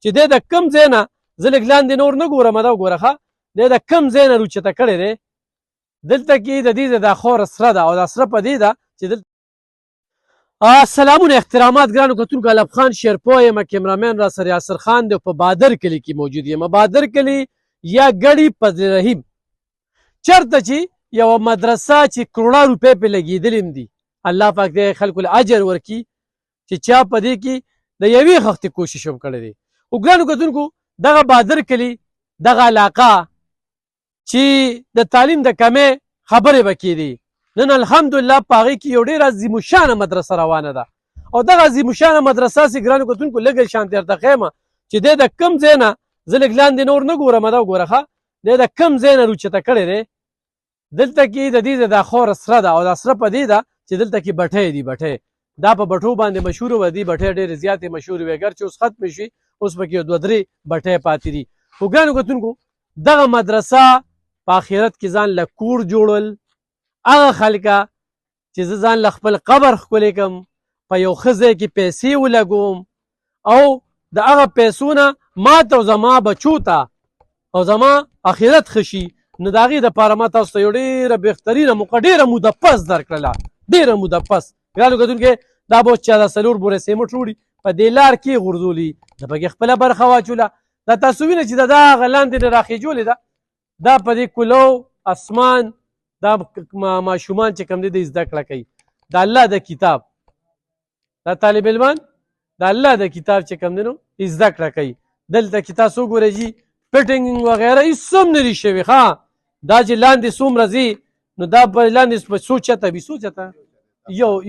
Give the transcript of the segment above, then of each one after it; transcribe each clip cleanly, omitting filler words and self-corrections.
چې دی د کوم ځای نه زه لږ لاندې نور نه ګورم دا وګوره ښه دی د کوم ځای نه روچته کړی دی دلته کې د دې دا خور سره ده او دا سره په دې ده چې دلته سلامونه احترامات ګرانو کتونکو علب خان شیرپو یم کیمرامین را سره یاسر خان دی په بادر کلي کې موجود یم بادر کلي یا ګړی فضل رحیم چېرته چې یوه مدرسه چې کروڑه روپۍ پې لګېدلې دي الله پاک دې خلکو له اجر ورکړي چې چا په دې کې د یوې خښتې کوشش هم کړی دی خو ګرانو کتونکو دغه بادر کلي دغه علاقه چې د تعلیم د کمې خبرې به کېدې نن الحمدلله په هغې کې یو ډېره عظیمالشانه مدرسه روانه ده او دغه عظیمالشانه مدرسه سې ګرانو کتونکو لږ شانتې درته ښیم چې دی د کوم ځای نه زه لږ لاندې نور نه ګورم دا وګوره ښه دی د کوم ځای نه روچته کړی دی دلته کې د دې دا خور سره ده او دا سره په دې ده چې دلته کې بټۍ دي بټۍ دا په بټو باندې مشهور وه دي بټۍ ډېرې زیاتې مشهورې وې ګر چې اوس ختمې شوي اوس پکې یو دوه درې بټۍ پاتې دي خو ګرانو کتونکو دغه مدرسه په آخرت کې ځان له کور جوړل هغه خلکه چې زه ځان له خپل قبر ښکلی کړم په یو ښه ځای کې پیسې ولګوم او د هغه پیسو نه ما ته او زما بچو ته او زما آخرت ښه شي نو د هغې دپاره ما تاسو ته یو ډېره بهترینه موقع ډېره موده پس درکړله ډېره موده پس ګرانو کتونکي دا به اوس چا دا 4 بورې سیمټ وړي په دې لار کې غورځولي د پکې خپله برخه واچوله دا تاسو وینئ چې دا هغه لاندې نه راخېجولې ده دا په دې کلو اسمان دا ماشومان چې کوم دی د زده کړه کوي د الله د کتاب دا طالب علمان د الله د کتاب چې کوم دی نو زده کړه کوي دلته کې تاسو وګورئ جي فټینګ وغیره هېڅ هم نه دي شوي ښه دا چې لاندې څومره ځي نو دا په لاندې په څو چته وي څو چته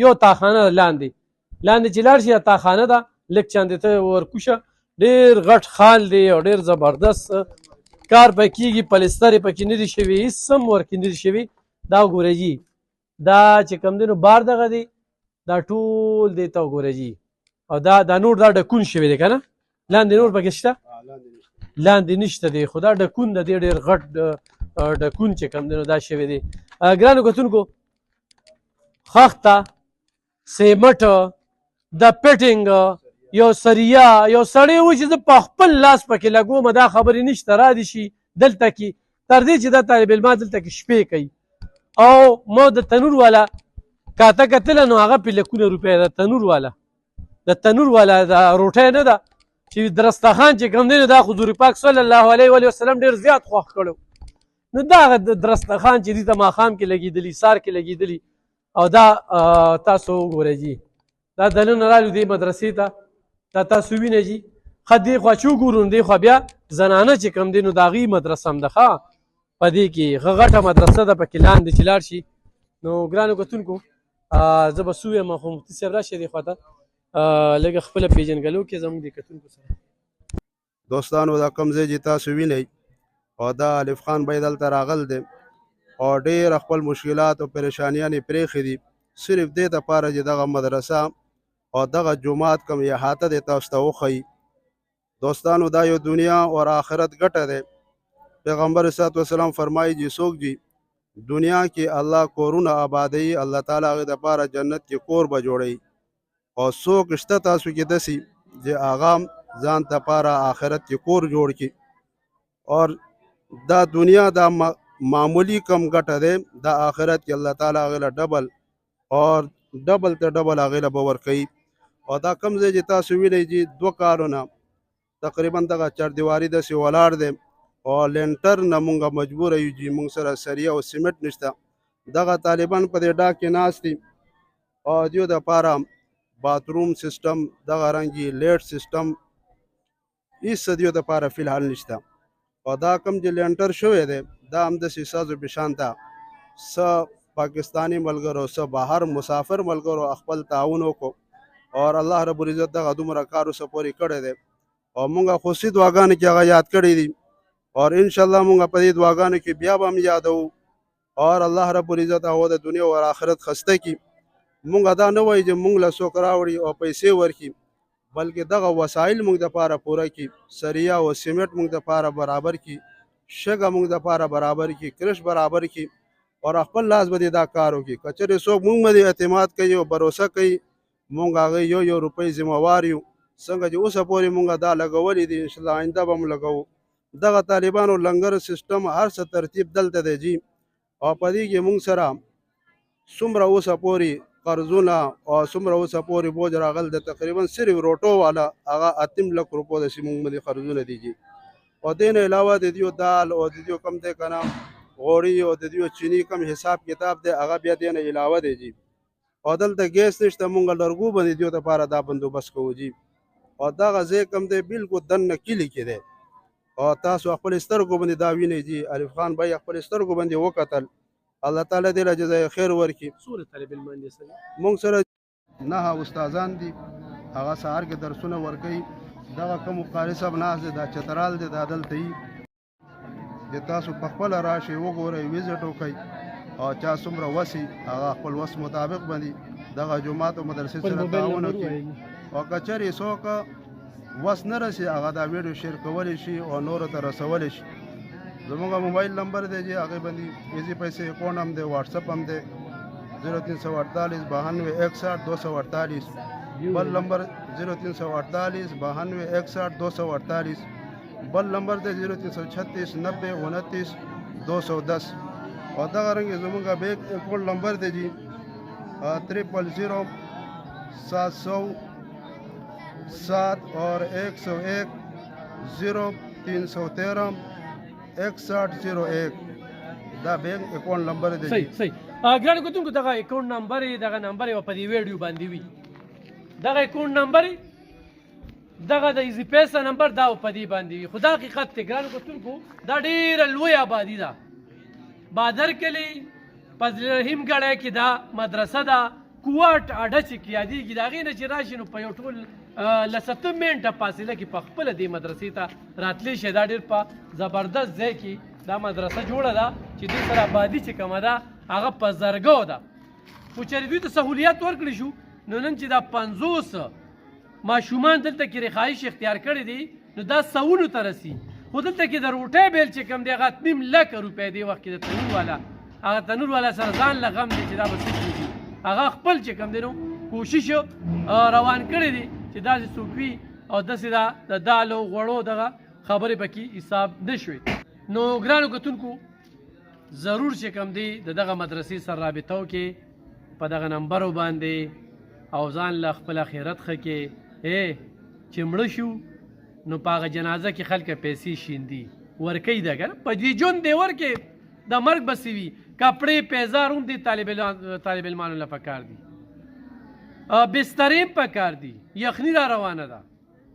یو تاخانه لاندې چې لاړ شي تاخانه ده لږ چاندې ته ورکوشه ډېر غټ خال دی او ډېر زبردست کار پکې کېږي پلستر یې پکې نه دي شوي هېڅ هم ورکې نه دي شوي دا وګورئ جي دا چې کوم دی نو بار دغه دی دا ټول دی ته وګورئ جي او دا نور دا ډکون شوی دی که نه لاندې نور پکې شته لاندې نشته دی خو دا ډکون د دې ډېر غټ ډکون چې کوم دی نو دا شوی دی ګرانو کتونکو خښته سیمټ د فټینګ یو سریه یو سړی و چې زه په خپل لاس پکې لګوم دا خبرې نشته را دي شي دلته کې تر دې چې دا طالب علمان دلته کې شپې کوي او ما د تنور والا کاته کتله نو هغه پې لکونه روپۍ د تنور والا دا روټۍ نه ده چې درستخان چې کوم دی نو دا حضور پاک صلی الله علیه وسلم ډېر زیات خوښ کړی نو دا هغه درستخان چې دې ته ماښام کې لګېدلي سار کې لګېدلي او دا تاسو وګورئ جي دا دننه رالو دې مدرسې ته دا تاسو وینئ جي ښه دې خوا چې وګورو نو دې خوا بیا زنانه چې کوم دی نو د هغې مدرسه هم ده ښه په دې کې ښه غټه مدرسه ده پکې لاندې چې لاړ شي نو ګرانو کتونکو زه به څه ویم خو مفتي صاحب راشي دې خوا ته لږه خپله پېژنګلو کې زموږ د کتونکو سره دوستانو دا کوم ځای چې تاسو وینئ او دا الف خان بی دلته راغل دی او ډېر خپل مشکلات او پریشانیانې پرېښې دي صرف دې دپاره چې دغه مدرسه او دغه جومات کوم احاطه دی تاسو ته وښیي دوستانو دا یو دنیا او آخرت ګټه دی پیغمبر صلی وسلم فرمایي چې څوک جي دنیا کې الله کورونه آبادوي الله تعالی هغې دپاره جنت کې کور به جوړوي او څوک شته تاسو کې داسې چې هغه ځان دپاره آخرت کې کور جوړ کړي اور دا دنیا دا معمولی کم ګټه دی دا آخرت کې الله تعالی هغې له ډبل اور ډبل ته ډبل هغې له به ورکوي او دا کم ځای چې تاسو وینئ چې 2 کالونه تقریبا دغه چاردیواري داسې ولاړ دی او لینټر نه مونږ مجبوره یو چې مونږ سره سریه او سیمټ نشته دغه طالبان په دې ډاک کې ناست دي او دیو دپاره باتروم سیسټم دغه رنګې لیټ سیسټم هېڅ دیو دپاره فی الحال نشته او دا کوم چې لینټر شوی دی دا همداسې ښځو په شانته څه پاکستاني ملګرو څه بهر مسافر ملګرو خپل تعاون وکړو اور الله رب العزت دغه دومره کار اوسه پورې کړی دی او مونږ خصوصي دعاګانو کې هغه یاد کړی دي اور انشاءالله مونږ په دې دعاګانو کې بیا به هم یادوو اور الله رب العزت هغه د دنیا او آخرت خسته کړي مونږ دا نه وایو چې مونږ له څوک راوړي او پیسې ورکړي بلکې دغه وسایل مونږ دپاره پوره کړي سریه او سیمټ مونږ دپاره برابر کړي شګه مونږ دپاره برابر کړي کرش برابر کړي اور خپل لاس به دې دا کار وکړي که چېرې څوک مونږ باندې اعتماد کوي او بروسه کوي مونږ هغې یو روپۍ ذمہوار یو څنګه چې اوسه پورې مونږ دا لګولې دي انشاءالله آینده به هم لګوو دغه طالبانو لنګر سیستم هر څه ترتیب دلته دی جي او په دې کې مونږ سره څومره اوسه پورې قرضونه او څومره اوسه پورې بوج راغل د تقریبا صرف روټو والا هغه 8 لک روپو داسې مونږ باندې قرضونه دي جي او دې نه علاوه د دې دال او د دې کم دی که نه غوړي او د دې چینی کم حساب کتاب دی هغه بیا دې نه علاوه دی جي او دلته ګیس نشته مونږ لرګو باندې دې دپاره دا بندوبست کوو جي او دغه ځای کم دی بالکل دننه کلي کې دی او تاسو خپل سترګو باندې دا وینئ جي عارف خان بھائی خپل سترګو باندې وکتل الله تعالی دې له جزای خیر ورکړي څومره طالب علمان دي سره مونږ سره 9 استادان دي هغه سهار کې درسونه ورکوي دغه کوم قاري صاحب ناست دی دا چترال دی دا دلته یي د تاسو په خپله راشئ وګورئ ویزټ وکئ او چا څومره وس هغه خپل وس مطابق باندې دغه جومات او مدرسې سره تعاون وکړي او که چېرې څوک وس نه رسي هغه دا ویډیو شیر کولی شي او نورو ته رسولی شي زموږ موبایل نمبر دی چې هغې باندې ایزي پیسې اکاؤنټ هم دی واټسپ هم دی 0348 92 61 248 بل نمبر 0348 92 61 248 بل نمبر دی 0336 90 29 210 او دغه رنګ زموږ بیک اکاؤنټ نمبر دی جی 000 700 اور 101 0313 6101 دا بینک اکاؤنٹ نمبر دی صحیح ګرانو کتونکو دغه اکاؤنټ نمبر دغه نمبر په دې ویډیو باندې وي دغه اکاؤنټ نمبر دغه د ایزي پیسه نمبر دا په دې باندې وي خو دا حقیقت دی ګرانو کتونکو دا ډېره لویه آبادي ده بادر کلي فضل رحیم ګړی کې دا مدرسه ده کوټ اډه چې کې یادېږي د هغې نه چې راشي نو په یو ټول له 7 منټه فاصله کې په خپله دې مدرسې ته راتلی شي دا ډېر په زبردست ځای کې دا مدرسه جوړه ده چې دوی سره آبادي چې کومه ده هغه په زرګو ده خو چېرې دوی ته سهولیات ورکړی شو نو نن چې دا 50 ماشومان دلته کې رخایش اختیار کړی دي نو دا سوونو ته رسي خو دلته کې د روټۍ بیل چې کوم دی هغه 2 لک روپۍ دی وخت کې د تنور والا هغه تنور والا سره ځان له غم دی چې دا به څه کېږي هغه خپل چې کوم دی نو کوشش روان کړی دی چې داسې څوک وي او داسې د دالو غوړو دغه خبرې پکې حساب نه شوې نو ګرانو کتونکو ضرور چې کوم دی د دغه مدرسې سره رابطه وکړې په دغه نمبرو باندې او ځان له خپل آخرت ښه کې چې مړه شو نو په هغه جنازه کې خلک پیسې شیندي ورکوي ده که نه په دې ژوند دی ورکې د مرګ بسې وي کپړې پیزار هم دې طالب علمانو له پکار دي بسترې هم پکار دي یخني را روانه ده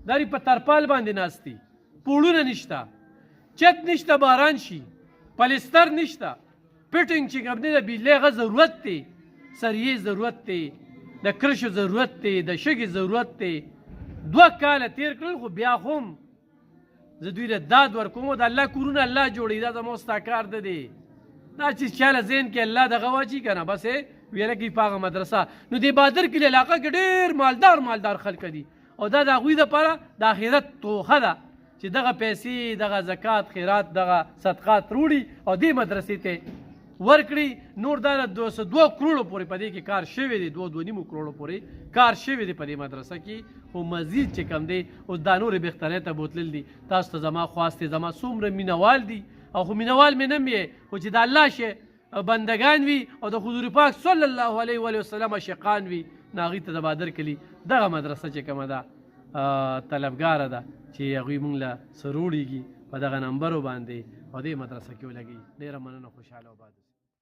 دا په ترپال باندې ناست دي پوړونه نشته چت نشته باران شي پلستر نشته فټینګ چې کوم دی د بجلۍ هغه ضرورت دی سریې ضرورت دی د کرشو ضرورت دی د شګې ضرورت دی 2 کاله تیر کړل خو بیا هم زه دوی له داد ورکوم او د الله کورونه الله جوړوي دا زما ستا کار نه دی دا چې چاله ذهن کې الله دغه واچي که نه بس ویله کوي په هغه مدرسه نو د بادر کلي علاقه کې ډېر مالدار خلک دي او دا د هغوی دپاره د آخرت توښه ده چې دغه پیسې دغه زکات خیرات دغه صدقات روړي او دې مدرسې ته ورکړي نور دا 202 کروڑو پورې په دې کې کار شوی دی 2.5 کروڑو پورې کار شوی دی په دې مدرسه کې خو مزید چې کم دی اوس دا نورې بخترۍ ته بوتلل دي تاسو ته زما خواست دی زما څومره مینوال دي او خو مینوال مې نه مې خو چې د الله شی بندگان وي او د حضور پاک صلی الله علیه و وسلم عاشقان وي نو هغوی ته د بادر کلي دغه مدرسه چې کومه ده طلبګاره ده چې هغوی موږ له سروړېږي په دغه نمبرو باندې او دې مدرسه کې ولګي ډېره مننه خوشحاله وباد